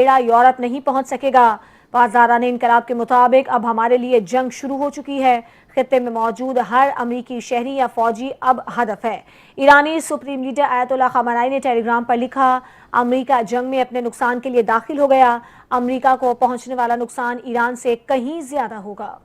بیڑا یورپ نہیں پہنچ سکے گا۔ پاسداران انقلاب کے مطابق اب ہمارے لیے جنگ شروع ہو چکی ہے۔ خطے میں موجود ہر امریکی شہری یا فوجی اب ہدف ہے۔ ایرانی سپریم لیڈر آیت اللہ خامنائی نے ٹیلی گرام پر لکھا، امریکہ جنگ میں اپنے نقصان کے لیے داخل ہو گیا۔ امریکہ کو پہنچنے والا نقصان ایران سے کہیں زیادہ ہوگا۔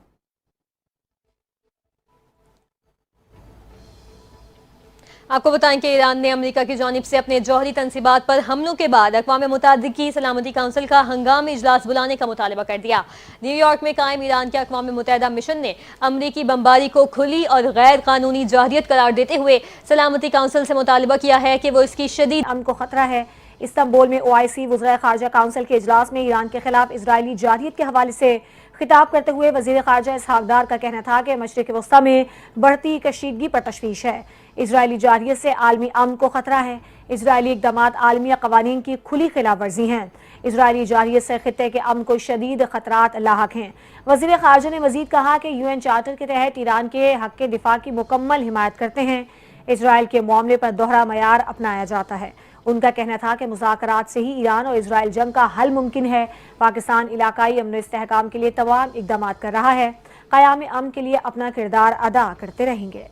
آپ کو بتائیں کہ ایران نے امریکہ کی جانب سے اپنے جوہری تنصیبات پر حملوں کے بعد اقوام متحدہ کی سلامتی کونسل کا ہنگامی اجلاس بلانے کا مطالبہ کر دیا۔ نیو یارک میں قائم ایران کے اقوام متحدہ مشن نے امریکی بمباری کو کھلی اور غیر قانونی جارحیت قرار دیتے ہوئے سلامتی کونسل سے مطالبہ کیا ہے کہ وہ اس کی شدید امن کو خطرہ ہے۔ استنبول میں OIC وزرائے خارجہ کونسل کے اجلاس میں ایران کے خلاف اسرائیلی جارحیت کے حوالے سے خطاب کرتے ہوئے وزیر خارجہ اسحاق ڈار کا کہنا تھا کہ مشرق وسطی میں بڑھتی کشیدگی پر تشویش ہے۔ اسرائیلی جارحیت سے عالمی امن کو خطرہ ہے۔ اسرائیلی اقدامات عالمی قوانین کی کھلی خلاف ورزی ہیں۔ اسرائیلی جارحیت سے خطے کے امن کو شدید خطرات لاحق ہیں۔ وزیر خارجہ نے مزید کہا کہ UN چارٹر کے تحت ایران کے حق کے دفاع کی مکمل حمایت کرتے ہیں۔ اسرائیل کے معاملے پر دوہرا معیار اپنایا جاتا ہے۔ ان کا کہنا تھا کہ مذاکرات سے ہی ایران اور اسرائیل جنگ کا حل ممکن ہے۔ پاکستان علاقائی امن و استحکام کے لیے تمام اقدامات کر رہا ہے۔ قیام امن کے لیے اپنا کردار ادا کرتے رہیں گے۔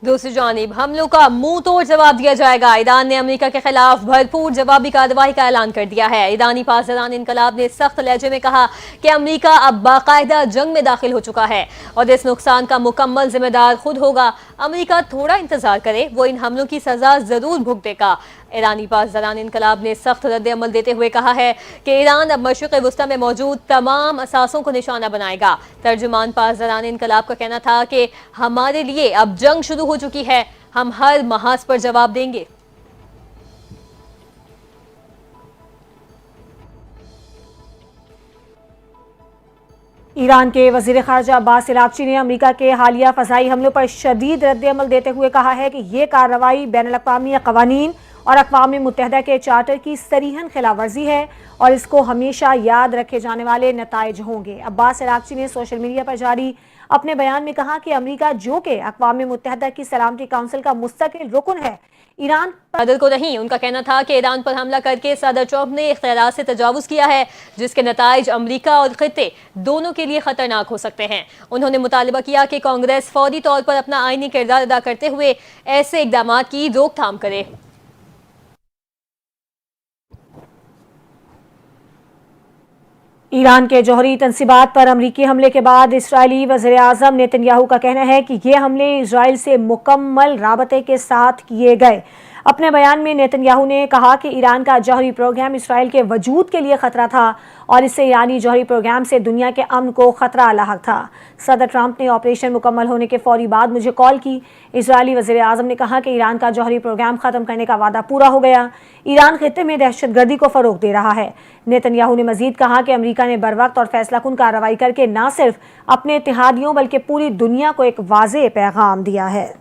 دوسری جانب حملوں کا منہ توڑ جواب دیا جائے گا۔ ایران نے امریکہ کے خلاف بھرپور جوابی کارروائی کا اعلان کر دیا ہے۔ ایرانی پاسداران انقلاب نے سخت لہجے میں کہا کہ امریکہ اب باقاعدہ جنگ میں داخل ہو چکا ہے اور اس نقصان کا مکمل ذمہ دار خود ہوگا۔ امریکہ تھوڑا انتظار کرے، وہ ان حملوں کی سزا ضرور بھگتے گا۔ ایرانی پاسداران انقلاب نے سخت رد عمل دیتے ہوئے کہا ہے کہ ایران اب مشرق وسطی میں موجود تمام اثاثوں کو نشانہ بنائے گا۔ ترجمان پاسداران انقلاب کا کہنا تھا کہ ہمارے لیے اب جنگ شروع ہو چکی ہے، ہم ہر محاذ پر جواب دیں گے۔ ایران کے وزیر خارجہ عباس عراقچی نے امریکہ کے حالیہ فضائی حملوں پر شدید رد عمل دیتے ہوئے کہا ہے کہ یہ کارروائی بین الاقوامی قوانین اور اقوام متحدہ کے چارٹر کی صریحاً خلاف ورزی ہے اور اس کو ہمیشہ یاد رکھے جانے والے نتائج ہوں گے۔ عباس عراقچی نے سوشل میڈیا پر جاری اپنے بیان میں کہا کہ امریکہ جو کہ اقوام متحدہ کی سلامتی کونسل کا مستقل رکن ہے، ایران صدر کو نہیں۔ ان کا کہنا تھا کہ ایران پر حملہ کر کے صدر ٹرمپ نے اختیارات سے تجاوز کیا ہے، جس کے نتائج امریکہ اور خطے دونوں کے لیے خطرناک ہو سکتے ہیں۔ انہوں نے مطالبہ کیا کہ کانگریس فوری طور پر اپنا آئینی کردار ادا کرتے ہوئے ایسے اقدامات کی روک تھام کرے۔ ایران کے جوہری تنصیبات پر امریکی حملے کے بعد اسرائیلی وزیر اعظم نیتن یاہو کا کہنا ہے کہ یہ حملے اسرائیل سے مکمل رابطے کے ساتھ کیے گئے۔ اپنے بیان میں نیتن یاہو نے کہا کہ ایران کا جوہری پروگرام اسرائیل کے وجود کے لیے خطرہ تھا اور اس سے ایرانی جوہری پروگرام سے دنیا کے امن کو خطرہ لاحق تھا۔ صدر ٹرمپ نے آپریشن مکمل ہونے کے فوری بعد مجھے کال کی۔ اسرائیلی وزیر اعظم نے کہا کہ ایران کا جوہری پروگرام ختم کرنے کا وعدہ پورا ہو گیا۔ ایران خطے میں دہشت گردی کو فروغ دے رہا ہے۔ نیتن یاہو نے مزید کہا کہ امریکہ نے بروقت اور فیصلہ کن کارروائی کر کے نہ صرف اپنے اتحادیوں بلکہ پوری دنیا کو ایک واضح پیغام دیا ہے۔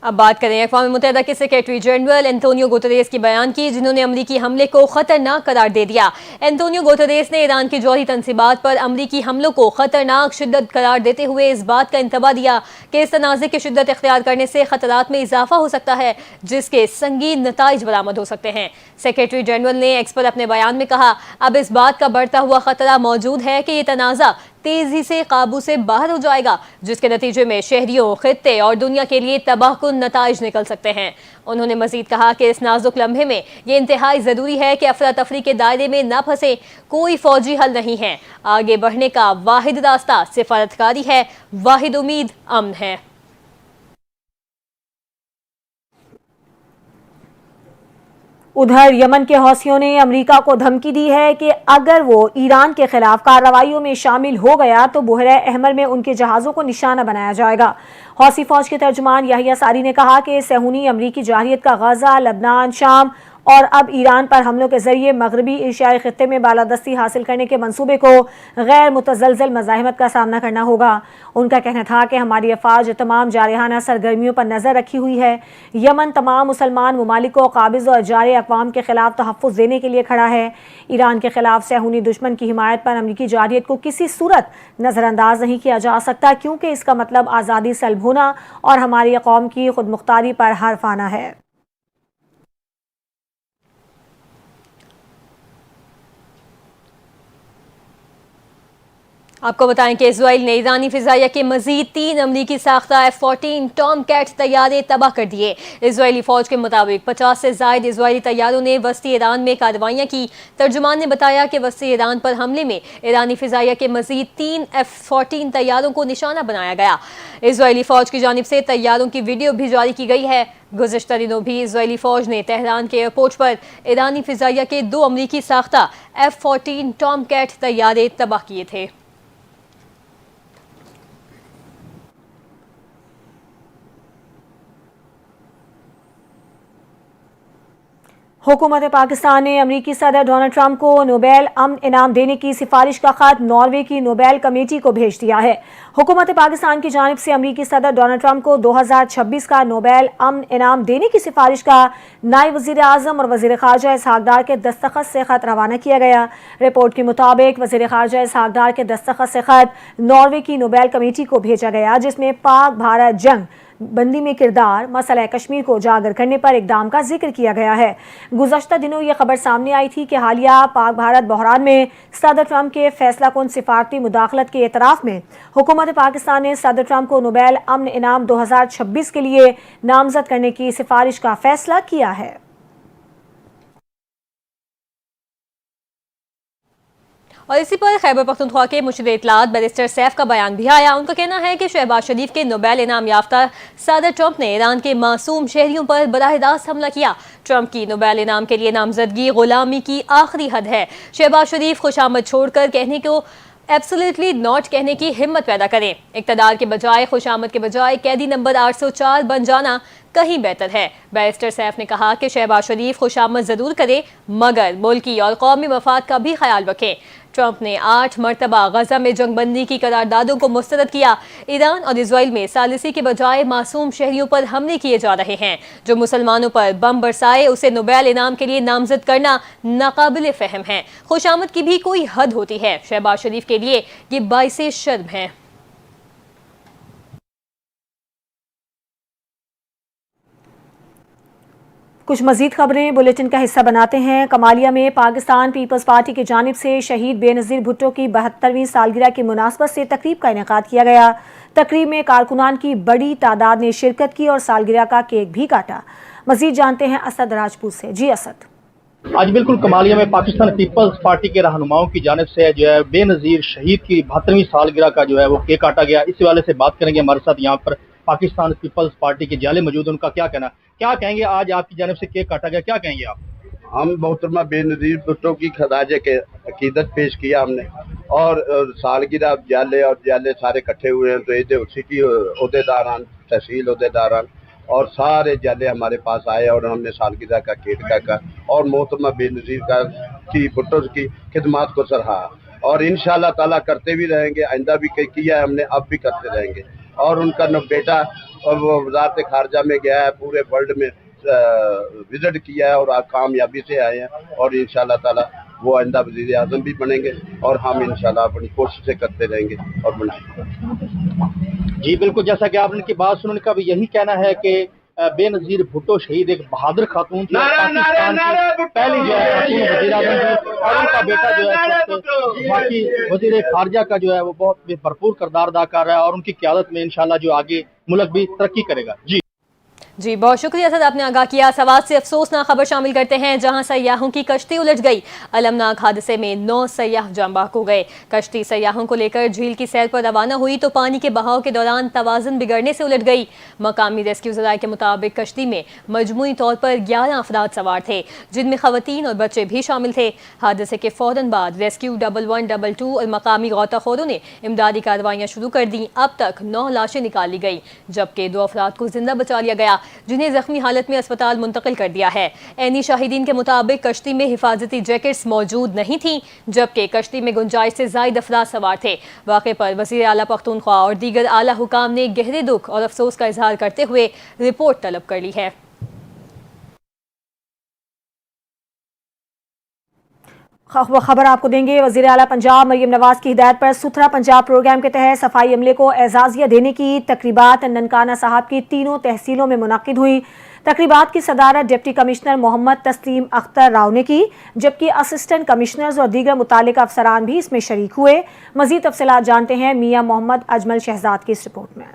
اب بات کریں اقوام متحدہ کے سیکریٹری جنرل انتونیو گوتریس کی بیان کی، جنہوں نے امریکی حملے کو خطرناک قرار دے دیا۔ انتونیو گوتریس نے ایران کی جوہری تنصیبات پر امریکی حملوں کو خطرناک شدت قرار دیتے ہوئے اس بات کا انتباہ دیا کہ اس تنازع کی شدت اختیار کرنے سے خطرات میں اضافہ ہو سکتا ہے، جس کے سنگین نتائج برآمد ہو سکتے ہیں۔ سیکریٹری جنرل نے ایکس پر اپنے بیان میں کہا، اب اس بات کا بڑھتا ہوا خطرہ موجود ہے کہ یہ تنازع تیزی سے قابو سے باہر ہو جائے گا، جس کے نتیجے میں شہریوں، خطے اور دنیا کے لیے تباہ کن نتائج نکل سکتے ہیں۔ انہوں نے مزید کہا کہ اس نازک لمحے میں یہ انتہائی ضروری ہے کہ افراتفری کے دائرے میں نہ پھنسے۔ کوئی فوجی حل نہیں ہے، آگے بڑھنے کا واحد راستہ سفارتکاری ہے، واحد امید امن ہے۔ ادھر یمن کے حوثیوں نے امریکہ کو دھمکی دی ہے کہ اگر وہ ایران کے خلاف کارروائیوں میں شامل ہو گیا تو بحیرہ احمر میں ان کے جہازوں کو نشانہ بنایا جائے گا۔ حوثی فوج کے ترجمان یحییٰ ساری نے کہا کہ صہیونی امریکی جارحیت کا غزہ، لبنان، شام اور اب ایران پر حملوں کے ذریعے مغربی ایشیائی خطے میں بالادستی حاصل کرنے کے منصوبے کو غیر متزلزل مزاحمت کا سامنا کرنا ہوگا۔ ان کا کہنا تھا کہ ہماری افواج تمام جارحانہ سرگرمیوں پر نظر رکھی ہوئی ہے۔ یمن تمام مسلمان ممالک کو قابض اور جارح اقوام کے خلاف تحفظ دینے کے لیے کھڑا ہے۔ ایران کے خلاف صہیونی دشمن کی حمایت پر امریکی جارحیت کو کسی صورت نظر انداز نہیں کیا جا سکتا، کیونکہ اس کا مطلب آزادی سلب ہونا اور ہماری قوم کی خود مختاری پر حرف آنا ہے۔ آپ کو بتائیں کہ اسرائیل نے ایرانی فضائیہ کے مزید 3 امریکی ساختہ F-14 ٹام کیٹ طیارے تباہ کر دیے۔ اسرائیلی فوج کے مطابق 50 سے زائد اسرائیلی طیاروں نے وسطی ایران میں کارروائیاں کی۔ ترجمان نے بتایا کہ وسطی ایران پر حملے میں ایرانی فضائیہ کے مزید 3 F-14 طیاروں کو نشانہ بنایا گیا۔ اسرائیلی فوج کی جانب سے طیاروں کی ویڈیو بھی جاری کی گئی ہے۔ گزشتہ دنوں بھی اسرائیلی فوج نے تہران کے ایئرپورٹ پر ایرانی فضائیہ کے 2 امریکی ساختہ F-14 ٹام کیٹ طیارے تباہ کیے تھے۔ حکومت پاکستان نے امریکی صدر ڈونلڈ ٹرمپ کو نوبیل امن انعام دینے کی سفارش کا خط ناروے کی نوبیل کمیٹی کو بھیج دیا ہے۔ حکومت پاکستان کی جانب سے امریکی صدر ڈونلڈ ٹرمپ کو 2026 کا نوبیل امن انعام دینے کی سفارش کا نائب وزیر اعظم اور وزیر خارجہ اسحاق ڈار کے دستخط سے خط روانہ کیا گیا۔ رپورٹ کے مطابق وزیر خارجہ اسحاق ڈار کے دستخط سے خط ناروے کی نوبیل کمیٹی کو بھیجا گیا، جس میں پاک بھارت جنگ بندی میں کردار، مسئلہ کشمیر کو اجاگر کرنے پر اقدام کا ذکر کیا گیا ہے۔ گزشتہ دنوں یہ خبر سامنے آئی تھی کہ حالیہ پاک بھارت بحران میں صدر ٹرمپ کے فیصلہ کن سفارتی مداخلت کے اعتراف میں حکومت پاکستان نے صدر ٹرمپ کو نوبیل امن انعام 2026 کے لیے نامزد کرنے کی سفارش کا فیصلہ کیا ہے۔ اور اسی پر خیبر پختونخوا کے مرشد اطلاعات بیرسٹر سیف کا بیان بھی آیا۔ ان کا کہنا ہے کہ شہباز شریف کے نوبیل انعام یافتہ صدر ٹرمپ نے ایران کے معصوم شہریوں پر براہ راست حملہ کیا۔ ٹرمپ کی نوبیل انعام کے لیے نامزدگی غلامی کی آخری حد ہے۔ شہباز شریف خوشامد چھوڑ کر کہنے کو ایبسلیٹلی ناٹ کہنے کی ہمت پیدا کریں۔ اقتدار کے بجائے خوشامد کے بجائے قیدی نمبر 804 بن جانا کہیں بہتر ہے۔ بیرسٹر سیف نے کہا کہ شہباز شریف خوشامد ضرور کرے مگر ملکی اور قومی مفاد کا بھی خیال رکھیں۔ ٹرمپ نے 8 مرتبہ غزہ میں جنگ بندی کی قراردادوں کو مسترد کیا۔ ایران اور اسرائیل میں ثالثی کے بجائے معصوم شہریوں پر حملے کیے جا رہے ہیں۔ جو مسلمانوں پر بم برسائے اسے نوبیل انعام کے لیے نامزد کرنا ناقابل فہم ہے۔ خوشامد کی بھی کوئی حد ہوتی ہے۔ شہباز شریف کے لیے یہ باعث شرم ہے۔ کچھ مزید خبریں بلیٹن کا حصہ بناتے ہیں۔ کمالیہ میں پاکستان پیپلز پارٹی کی جانب سے شہید بے نظیر بھٹو کی 72ویں سالگرہ کی مناسبت سے تقریب کا انعقاد کیا گیا۔ تقریب میں کارکنان کی بڑی تعداد نے شرکت کی اور سالگرہ کا کیک بھی کاٹا۔ مزید جانتے ہیں اسد راجپوت سے۔ جی اسد۔ آج بالکل کمالیہ میں پاکستان پیپلز پارٹی کے رہنماؤں کی جانب سے جو ہے بے نظیر شہید کی 72ویں سالگرہ کا جو ہے وہ کیک کاٹا گیا۔ اس حوالے سے بات کریں گے، ہمارے ساتھ یہاں پر پاکستان پیپلز پارٹی کے جالے موجود، ان کا کیا کہنا، کیا کہیں گے آج آپ کی جانب سے کیک کاٹا گیا، کیا کہیں گے آپ؟ ہم محترمہ بے نظیر بھٹو کی خراج عقیدت پیش کیا ہم نے، اور سالگرہ جالے اور جالے سارے اکٹھے ہوئے ہیں، تو اسی کی عہدیداران، تحصیل عہدیداران اور سارے جالے ہمارے پاس آئے اور ہم نے سالگرہ کا کیک کاٹا اور محترمہ بے نظیر کی بھٹو کی خدمات کو سراہا، اور انشاءاللہ تعالیٰ کرتے بھی رہیں گے، آئندہ بھی کیا ہے ہم نے، اب بھی کرتے رہیں گے۔ اور ان کا بیٹا وہ وزارت خارجہ میں گیا ہے، پورے ورلڈ میں وزٹ کیا ہے اور کامیابی سے آئے ہیں، اور انشاءاللہ تعالیٰ وہ آئندہ وزیر اعظم بھی بنیں گے، اور ہم انشاءاللہ اپنی کوششیں کرتے رہیں گے اور بنائیں گے۔ جی بالکل، جیسا کہ آپ نے کی بات سننے کا بھی یہی کہنا ہے کہ بے نظیر بھٹو شہید ایک بہادر خاتون تھی، پاکستان کی پہلی جو ہے خاتون وزیر اعظم تھی، اور ان کا بیٹا جو ہے باقی وزیر خارجہ کا جو ہے وہ بہت بھرپور کردار ادا کر رہا ہے، اور ان کی قیادت میں انشاءاللہ جو آگے ملک بھی ترقی کرے گا۔ جی بہت شکریہ اسد، آپ نے آگاہ کیا۔ سوات سے افسوسناک خبر شامل کرتے ہیں، جہاں سیاحوں کی کشتی الٹ گئی۔ المناک حادثے میں 9 سیاح جاں بحق ہو گئے۔ کشتی سیاحوں کو لے کر جھیل کی سیر پر روانہ ہوئی تو پانی کے بہاؤ کے دوران توازن بگڑنے سے الٹ گئی۔ مقامی ریسکیو ذرائع کے مطابق کشتی میں مجموعی طور پر 11 افراد سوار تھے، جن میں خواتین اور بچے بھی شامل تھے۔ حادثے کے فوراً بعد ریسکیو 1122 اور مقامی غوطہ خوروں نے امدادی کارروائیاں شروع کر دیں۔ اب تک 9 لاشیں نکال لی گئی، جبکہ 2 افراد کو زندہ بچا لیا گیا۔ जिन्हें जख्मी हालत में अस्पताल मुंतकिल कर दिया है। ऐनी शाहिदीन के मुताबिक कश्ती में हिफाजती जैकेट्स मौजूद नहीं थीं, जबकि कश्ती में गुंजाइश से ज़ायद अफराद सवार थे। वाक़े पर वज़ीर आला पख्तूनख्वा और दीगर आला हुकाम ने गहरे दुख और अफसोस का इजहार करते हुए रिपोर्ट तलब कर ली है। खबर आपको देंगे। वज़ीर आला पंजाब मरियम नवाज की हिदायत पर सुथरा पंजाब प्रोग्राम के तहत सफाई अमले को एजाज़िया देने की तकरीबात ननकाना साहब की तीनों तहसीलों में मुनक्किद हुई। तकरीबात की सदारत डिप्टी कमिश्नर मोहम्मद तस्लीम अख्तर राव ने की, जबकि असिस्टेंट कमिश्नर्स और दीगर मुतालिका अफसरान भी इसमें शरीक हुए। मज़ीद तफसीलात जानते हैं मियाँ मोहम्मद अजमल शहजाद की इस रिपोर्ट में।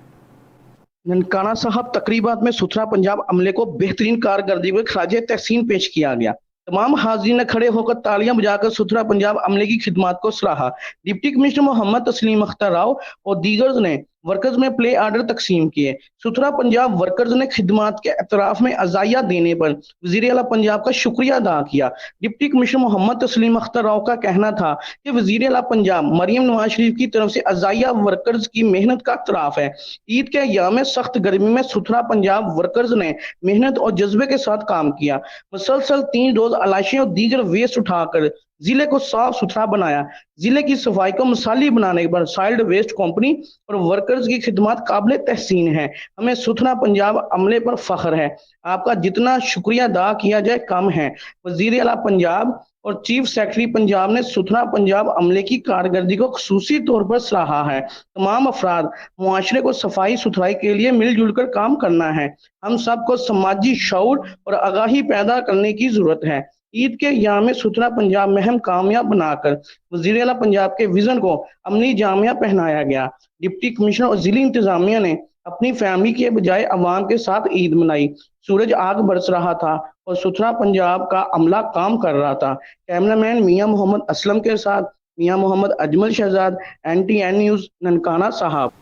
ननकाना साहब तकरीबात में सुथरा पंजाब अमले को बेहतरीन कारकर्दगी में खराज तहसीन पेश किया गया। तमाम हाज़रीन ने खड़े होकर तालियां बजाकर सुथरा पंजाब अमले की खिदमत को सराहा। डिप्टी कमिश्नर मोहम्मद तस्लीम अख्तर राव और दीगर ने वर्कर्स में प्ले आर्डर तकसीम किए। सुथरा पंजाब वर्कर्स ने खिदमत के एतराफ में अज़ाइया देने पर वज़ीर आला पंजाब का शुक्रिया अदा किया। डिप्टी कमिश्नर मोहम्मद तस्लीम अख्तर राव का कहना था कि वज़ीर आला पंजाब मरियम नवाज शरीफ की तरफ से अज़ाइया वर्कर्स की मेहनत का एतराफ है। ईद के अय्याम में सख्त गर्मी में सुथरा पंजाब वर्कर्स ने मेहनत और जज्बे के साथ काम किया। मुसलसल 3 रोज अलाशियां और दीगर वेस्ट उठाकर जिले को साफ सुथरा बनाया। जिले की सफाई को मिसाली बनाने पर साइल्ड वेस्ट कंपनी और वर्कर्स की खिदमत काबिल तहसीन है। हमें सुथरा पंजाब अमले पर फख्र है। आपका जितना शुक्रिया अदा किया जाए कम है। वज़ीर आला पंजाब और चीफ सेक्रेटरी पंजाब ने सुथरा पंजाब अमले की कारकर्दगी को खुसूसी तौर पर सराहा है। तमाम अफराद मुआशरे को सफाई सुथराई के लिए मिलजुल कर काम करना है। हम सबको समाजी शऊर और आगाही पैदा करने की जरूरत है। ईद के अय्याम में सुथरा पंजाब महम कामयाब बनाकर वज़ीर आला पंजाब के विजन को अमली जामिया पहनाया गया। डिप्टी कमिश्नर और जिली इंतजामिया ने अपनी फैमिली के बजाय अवाम के साथ ईद मनाई। सूरज आग बरस रहा था और सुथरा पंजाब का अमला काम कर रहा था। कैमरामैन मियाँ मोहम्मद असलम के साथ मियाँ मोहम्मद अजमल शहजाद, NTN न्यूज़, ननकाना साहब।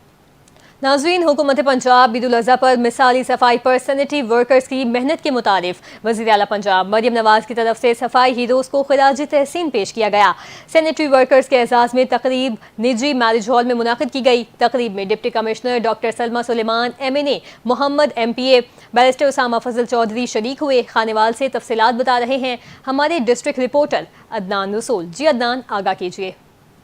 नाज़रीन, हुकूमत पंजाब ईद उल अज़हा पर मिसाली सफाई पर सैनिटरी वर्कर्स की मेहनत के मुतारिफ वज़ीर आला पंजाब मरियम नवाज की तरफ से सफाई हीरोज़ को खिराज तहसीन पेश किया गया। सैनिटरी वर्कर्स के एजाज़ में तकरीब निजी मैरिज हॉल में मुनाकिद की गई। तकरीब में deputy commissioner doctor Salma Suleman, MNA Mohammad MPA, barrister Usama Fazal Chaudhry शरीक हुए। खानेवाल से तफसीलात बता रहे हैं हमारे डिस्ट्रिक्ट रिपोर्टर अदनान रसूल। जी अदनान, आगाह कीजिए।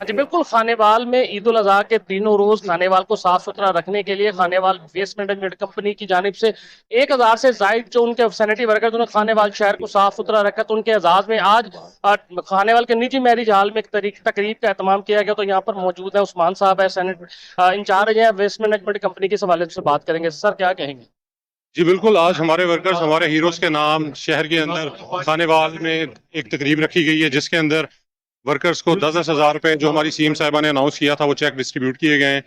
जी बिल्कुल, खानेवाल में ईद उल अज़हा के तीनों रोज खानेवाल को साफ सुथरा रखने के लिए खानेवाल वेस्ट मैनेजमेंट कंपनी की जानिब से 1000 से जायद जो उनके सैनिटरी वर्कर्स उन्होंने खानेवाल शहर को साफ सुथरा रखा। तो उनके एजाज में आज खानेवाल के निजी मैरिज हॉल में एक तकरीब का एहतमाम किया गया। तो यहाँ पर मौजूद है उस्मान साहब है, सैनिटरी इंचार्ज है वेस्ट मैनेजमेंट कंपनी के हवाले से बात करेंगे। सर क्या कहेंगे? जी बिल्कुल, आज हमारे वर्कर्स हमारे हीरोज के नाम शहर के अंदर खानेवाल में एक तकरीब रखी गई है, जिसके अंदर वर्कर्स को 10-10 हज़ार रुपये जो हमारी CM साहिबा ने अनाउंस किया था वो चेक डिस्ट्रीब्यूट किए गए हैं।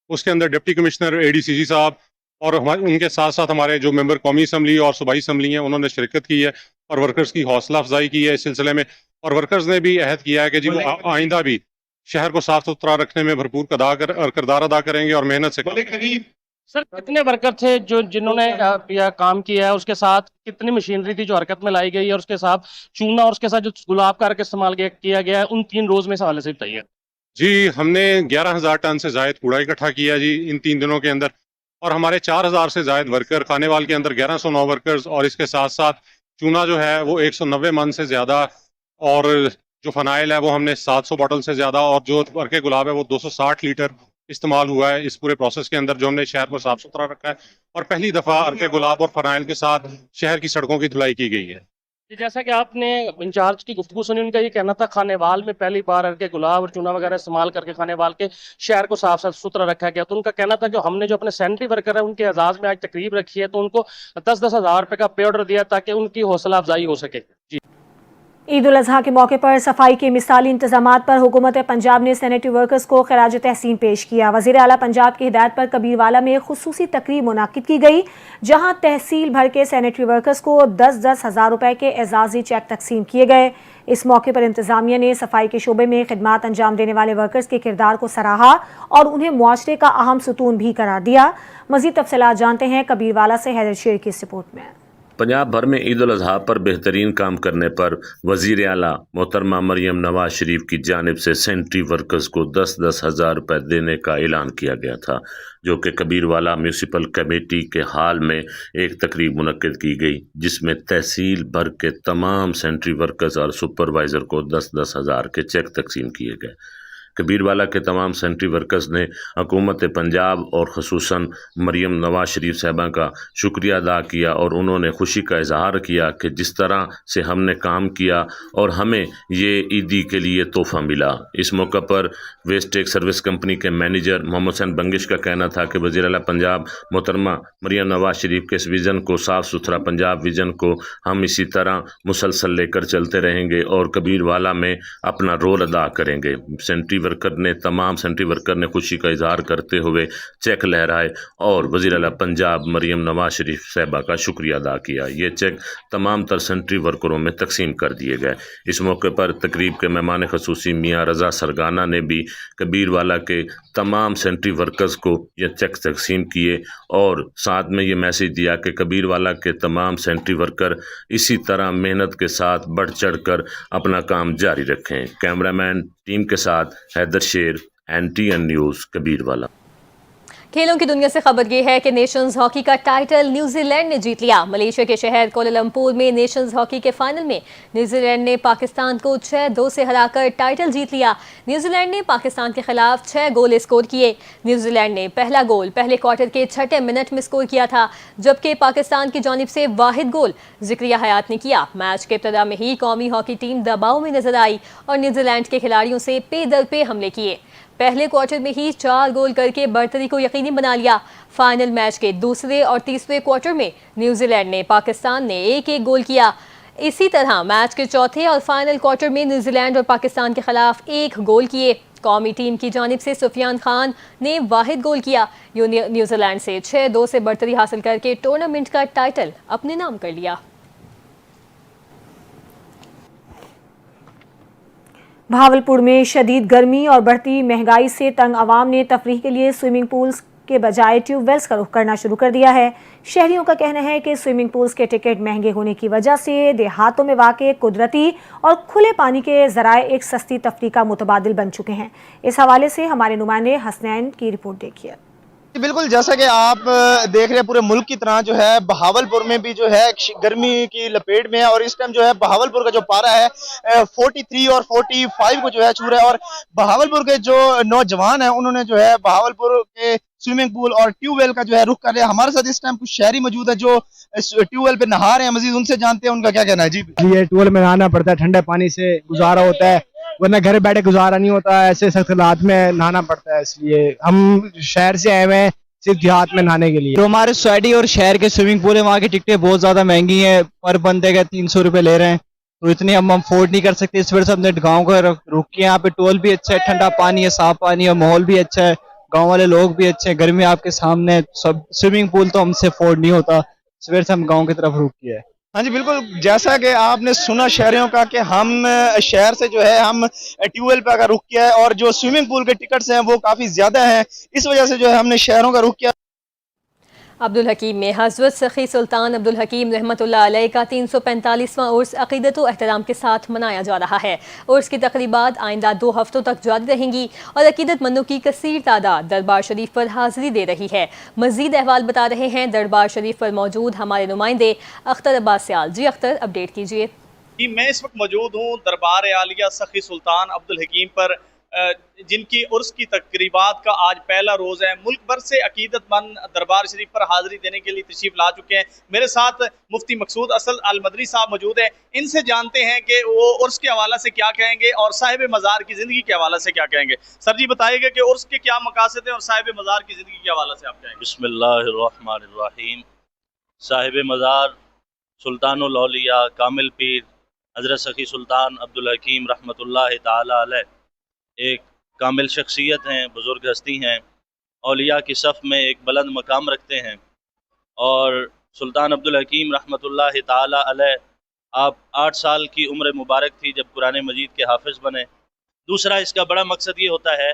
उसके अंदर डिप्टी कमिश्नर ADCG साहब और उनके साथ साथ हमारे जो मेंबर कौमी असम्बली और सूबाई असम्बली हैं उन्होंने शिरकत की है और वर्कर्स की हौसला अफजाई की है इस सिलसिले में। और वर्कर्स ने भी अहद किया है कि जी वो आइंदा भी शहर को साफ सुथरा रखने में भरपूर किरदार अदा करेंगे और मेहनत से। सर कितने वर्कर थे जिन्होंने यह काम किया है? उसके साथ कितनी मशीनरी थी जो हरकत में लाई गई है? और उसके साथ चूना और उसके साथ जो गुलाब का इस्तेमाल किया गया है उन 3 रोज में हवाले से बताइए। जी हमने 11,000 टन से जायद कूड़ा इकट्ठा किया जी इन 3 दिनों के अंदर। और हमारे 4,000 से जायद वर्कर खानेवाल के अंदर 1109 वर्कर्स और इसके साथ साथ चूना जो है वो 190 मन से ज़्यादा और जो फनाइल है वो हमने 700 बॉटल से ज़्यादा और जो वर्के गुलाब है वो 260 लीटर इस्तेमाल हुआ है इस पूरे प्रोसेस के अंदर जो हमने शहर को साफ सुथरा रखा है। और पहली दफ़ा अर्के गुलाब और फनाइल के साथ शहर की सड़कों की धुलाई की गई है। जैसा कि आपने इंचार्ज की गुफ्तगू सुनी, उनका ये कहना था खानेवाल में पहली बार अर्के गुलाब और चूना वगैरह इस्तेमाल करके खानेवाल के शहर को साफ सुथरा रखा गया। तो उनका कहना था कि हमने जो अपने सैनिटरी वर्कर है उनके एजाज में आज तकरीब रखी है तो उनको 10-10 हज़ार रुपये का पे ऑर्डर दिया ताकि उनकी हौसला अफजाई हो सके। जी ईद उल अज़हा के मौके पर सफाई के मिसाली इंतजामात पर हुकूमत पंजाब ने सैनिटरी वर्कर्स को खिराज तहसीन पेश किया। वज़ीर आला पंजाब की हिदायत पर कबीरवाला में खुसूसी तकरीब मुनाकिद की गई, जहां तहसील भर के सैनिटरी वर्कर्स को 10-10 हज़ार रुपये के एजाजी चेक तकसीम किए गए। इस मौके पर इंतजामिया ने सफाई के शोबे में खिदमात अंजाम देने वाले वर्कर्स के किरदार को सराहा और उन्हें मुआशरे का अहम सुतून भी करार दिया। मज़ीद तफसीलात जानते हैं कबीरवाला से हैदर शेर की इस रिपोर्ट में। पंजाब भर में ईद उल अजहा पर बेहतरीन काम करने पर वज़ीर आला मोहतरमा मरियम नवाज शरीफ की जानिब से सेंट्री वर्कर्स को 10-10 हज़ार रुपये देने का ऐलान किया गया था, जो कि कबीरवाला म्यूनसिपल कमेटी के हाल में एक तकरीब मुनक्किद की गई, जिसमें तहसील भर के तमाम सेंट्री वर्कर्स और सुपरवाइज़र को 10-10 हज़ार के चेक तकसीम किए गए। कबीरवाला के तमाम सेंट्री वर्कर्स ने हुकूमत पंजाब और ख़ुसूसन मरियम नवाज शरीफ साहबा का शुक्रिया अदा किया और उन्होंने खुशी का इजहार किया कि जिस तरह से हमने काम किया और हमें ये ईदी के लिए तोहफ़ा मिला। इस मौका पर वेस्ट टेक सर्विस कंपनी के मैनेजर मोहम्मद हुसैन बंगिश का कहना था कि वज़ीर आला पंजाब मोहतरमा मरियम नवाज शरीफ के इस विज़न को, साफ़ सुथरा पंजाब विज़न को, हम इसी तरह मुसलसल लेकर चलते रहेंगे और कबीरवाला में अपना रोल अदा करेंगे। तमाम सेंट्री वर्कर ने खुशी का इजहार करते हुए चेक लहराए और वज़ीर आला पंजाब मरियम नवाज शरीफ साहबा का शुक्रिया अदा किया। ये चेक तमाम तर सेंट्री वर्करों में तकसीम कर दिए गए। इस मौके पर तकरीब के मेहमान खसूसी मियाँ रज़ा सरगाना ने भी कबीरवाला के तमाम सेंट्री वर्कर्स को ये चेक तकसीम किए और साथ में ये मैसेज दिया कि कबीरवाला के तमाम सेंट्री वर्कर इसी तरह मेहनत के साथ बढ़ चढ़ कर अपना काम जारी रखें। कैमरामैन टीम के साथ हैदर शेर, NTN न्यूज़, कबीरवाला। खेलों की दुनिया से खबर ये है कि नेशंस हॉकी का टाइटल न्यूजीलैंड ने जीत लिया। मलेशिया के शहर कोलालमपुर में नेशंस हॉकी के फाइनल में न्यूजीलैंड ने पाकिस्तान को 6-2 से हराकर टाइटल जीत लिया। न्यूजीलैंड ने पाकिस्तान के खिलाफ 6 गोल स्कोर किए। न्यूजीलैंड ने पहला गोल पहले क्वार्टर के 6 मिनट में स्कोर किया था, जबकि पाकिस्तान की जानिब से वाहिद गोल ज़िक्रिया हयात ने किया। मैच के इब्तिदा में ही कौमी हॉकी टीम दबाव में नजर आई और न्यूजीलैंड के खिलाड़ियों से पे दर पे हमले किए। पहले क्वार्टर में ही 4 गोल करके बढ़तरी को यकीनी बना लिया। फाइनल मैच के दूसरे और तीसरे क्वार्टर में न्यूजीलैंड ने पाकिस्तान ने 1-1 गोल किया। इसी तरह मैच के चौथे और फाइनल क्वार्टर में न्यूजीलैंड और पाकिस्तान के खिलाफ 1 गोल किए। कौमी टीम की जानिब से सुफियान खान ने वाहिद गोल किया। न्यूजीलैंड से 6-2 से बढ़तरी हासिल करके टूर्नामेंट का टाइटल अपने नाम कर लिया। भावलपुर में शदीद गर्मी और बढ़ती महंगाई से तंग आवाम ने तफरीह के लिए स्विमिंग पूल्स के बजाय ट्यूबवेल्स का रुख करना शुरू कर दिया है। शहरियों का कहना है कि स्विमिंग पूल्स के टिकट महंगे होने की वजह से देहातों में वाक़े कुदरती और खुले पानी के ज़राए एक सस्ती तफरीह का मुतबादिल बन चुके हैं। इस हवाले से हमारे नुमाइंदे हसनैन की रिपोर्ट देखिए। बिल्कुल, जैसा कि आप देख रहे हैं पूरे मुल्क की तरह जो है बहावलपुर में भी जो है गर्मी की लपेट में है और इस टाइम जो है बहावलपुर का जो पारा है 43 और 45 को जो है छू रहा है। और बहावलपुर के जो नौजवान हैं उन्होंने जो है बहावलपुर के स्विमिंग पूल और ट्यूबवेल का जो है रुख कर रहे हैं। हमारे साथ इस टाइम कुछ शहरी मौजूद है जो ट्यूबवेल पे नहा रहे हैं, मजीद उनसे जानते हैं उनका क्या कहना है। जी, ये ट्यूबवेल में नहाना पड़ता है, ठंडे पानी से गुजारा होता है, वरना घर बैठे गुजारा नहीं होता है, ऐसे सख्त हालात में नहाना पड़ता है। इसलिए हम शहर से आए हुए हैं सिर्फ देहात में नहाने के लिए। जो हमारे सोसाइटी और शहर के स्विमिंग पूल है वहाँ की टिकटें बहुत ज्यादा महंगी हैं, पर बंदे का 300 रुपए ले रहे हैं, तो इतनी हम अफोर्ड नहीं कर सकते। इस वजह से हमने गाँव को रुक के, यहाँ पे टोल भी अच्छा है, ठंडा पानी है, साफ पानी है, माहौल भी अच्छा है, गाँव वाले लोग भी अच्छे हैं, गर्मी आपके सामने, सब स्विमिंग पूल तो हमसे अफोर्ड नहीं होता, इस वजह से हम गाँव की तरफ रुक किया है। हाँ जी बिल्कुल, जैसा कि आपने सुना शहरियों का कि हम शहर से जो है हम ट्यूबवेल पे का रुख किया है और जो स्विमिंग पूल के टिकट्स हैं वो काफ़ी ज़्यादा हैं, इस वजह से जो है हमने शहरों का रुख किया। अब्दुल हकीम में हज़रत सखी सुल्तान अब्दुल हकीम रहमतुल्लाह अलैह का 345वां उर्स अक़ीदत व एहतराम के साथ मनाया जा रहा है। उर्स की तक़रीबात आइंदा 2 हफ्तों तक जारी रहेंगी और अक़ीदतमंदों की कसीर तादाद दरबार शरीफ पर हाज़िरी दे रही है। मज़ीद अहवाल बता रहे हैं दरबार शरीफ पर मौजूद हमारे नुमाइंदे अख्तर अब्बास सियाल। जी अख्तर, अपडेट कीजिए। मैं इस वक्त मौजूद हूँ दरबार आलिया सखी सुल्तान अब्दुल हकीम पर, जिनकी उर्स की तकरीबात का आज पहला रोज़ है। मुल्क भर से अकीदतमंद दरबार शरीफ पर हाज़िरी देने के लिए तशरीफ़ ला चुके हैं। मेरे साथ मुफ्ती मकसूद असद अल मदरी साहब मौजूद हैं, इनसे जानते हैं कि वो उर्स के हवाले से क्या कहेंगे और साहिब मज़ार की ज़िंदगी के हवाले से क्या कहेंगे। सर जी बताइएगा कि उर्स के क्या मकासद हैं और साहिब मज़ार की ज़िंदगी के हवाले से आप कहेंगे। बिस्मिल्लाहिर्रहमानिर्रहीम। साहिब मज़ार सुल्तानुल औलिया कामिल पीर हज़रत सखी सुल्तान अब्दुल हकीम रहमतुल्लाह ताला अलैह एक कामिल शख्सियत हैं, बुज़ुर्ग हस्ती हैं, औलिया की सफ़ में एक बुलंद मकाम रखते हैं। और सुल्तान अब्दुल हकीम रहमतुल्लाह ताला अलैह आप 8 साल की उम्र मुबारक थी जब कुरान मजीद के हाफिज़ बने। दूसरा इसका बड़ा मकसद ये होता है